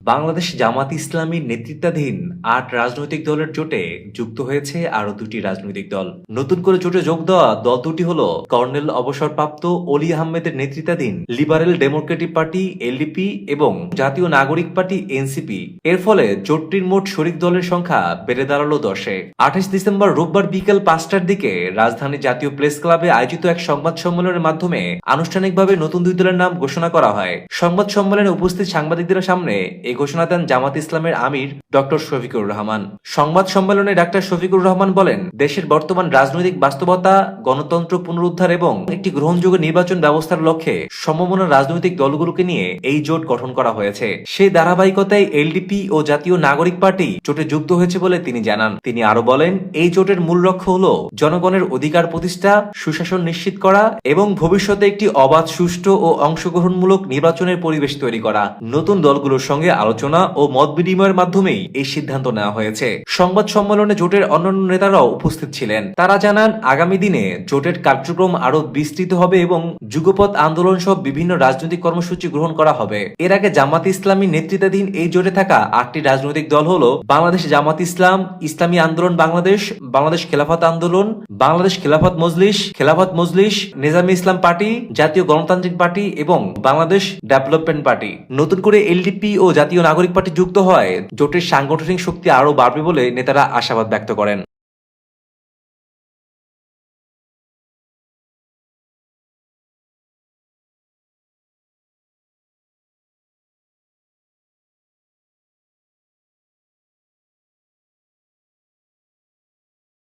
বাংলাদেশ জামাত ইসলামীর নেতৃত্বাধীন ৮ রাজনৈতিক দলের জোটে যুক্ত হয়েছে আরো দুটি রাজনৈতিক দল। নতুন করে জোটে যোগ দেওয়া দল দুটি হল কর্নেল অবসরপ্রাপ্ত অলি আহমেদের নেতৃত্বাধীন লিবারেল ডেমোক্রেটিক পার্টি এলডিপি এবং জাতীয় নাগরিক পার্টি এনসিপি। এর ফলে জোটটির মোট শরিক দলের সংখ্যা বেড়ে দাঁড়ালো ১০-এ। ২৮ ডিসেম্বর রোববার বিকেল ৫টার দিকে রাজধানী জাতীয় প্রেস ক্লাবে আয়োজিত এক সংবাদ সম্মেলনের মাধ্যমে আনুষ্ঠানিকভাবে নতুন দুই দলের নাম ঘোষণা করা হয়। সংবাদ সম্মেলনে উপস্থিত সাংবাদিকদের সামনে এই ঘোষণা দেন জামাত ইসলামের আমির ডক্টর শফিকুর রহমান। সংবাদ সম্মেলনে ডাক্তার শফিকুর রহমান বলেন, দেশের বর্তমান রাজনৈতিক বাস্তবতা, গণতন্ত্র পুনরুদ্ধার এবং একটি গ্রহণযোগ্য নির্বাচন ব্যবস্থার লক্ষ্যে সমমনা রাজনৈতিক দলগুলোকে নিয়ে এই জোট গঠন করা হয়েছে। সেই ধারাবাহিকতায় এলডিপি ও জাতীয় নাগরিক পার্টি জোটে যুক্ত হয়েছে বলে তিনি জানান। তিনি আরো বলেন, এই জোটের মূল লক্ষ্য হল জনগণের অধিকার প্রতিষ্ঠা, সুশাসন নিশ্চিত করা এবং ভবিষ্যতে একটি অবাধ, সুষ্ঠু ও অংশগ্রহণমূলক নির্বাচনের পরিবেশ তৈরি করা। নতুন দলগুলোর সঙ্গে আলোচনা ও মত বিনিময়ের মাধ্যমেই এই সিদ্ধান্ত নেওয়া হয়েছে। সংবাদ সম্মেলনে জোটের অন্যান্য নেতারাও উপস্থিত ছিলেন। তারা জানান, আগামী দিনে জোটের কার্যক্রম আরো বিস্তৃত হবে এবং যুগপৎ আন্দোলন সহ বিভিন্ন রাজনৈতিক কর্মসূচি গ্রহণ করা হবে। এর আগে জামাত ইসলামী নেতৃত্বাধীন এই জোটে থাকা ৮টি রাজনৈতিক দল হলো বাংলাদেশ জামাত ইসলাম, ইসলামী আন্দোলন বাংলাদেশ, বাংলাদেশ খেলাফত আন্দোলন, বাংলাদেশ খেলাফত মজলিস, নিজামী ইসলাম পার্টি, জাতীয় গণতান্ত্রিক পার্টি এবং বাংলাদেশ ডেভেলপমেন্ট পার্টি। নতুন করে এলডিপি ও জাতীয় নাগরিক পার্টি যুক্ত হয় জোটের সাংগঠনিক শক্তি আরো বাড়বে বলে নেতারা আশাবাদ ব্যক্ত করেন।